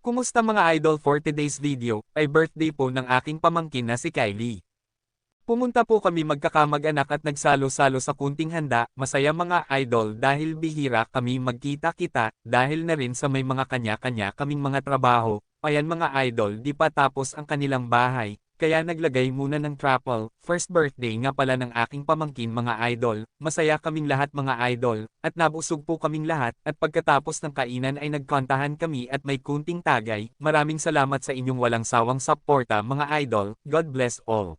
Kumusta mga idol, for today's video, ay birthday po ng aking pamangkin na si Kylie. Pumunta po kami magkakamag-anak at nagsalo-salo sa kunting handa, masaya mga idol dahil bihira kami magkita-kita, dahil na rin sa may mga kanya-kanya kaming mga trabaho. Ayan mga idol, di pa tapos ang kanilang bahay, kaya naglagay muna ng trapal. First birthday nga pala ng aking pamangkin mga idol, masaya kaming lahat mga idol, at nabusog po kaming lahat, at pagkatapos ng kainan ay nagkantahan kami at may kunting tagay. Maraming salamat sa inyong walang sawang suporta mga idol, God bless all.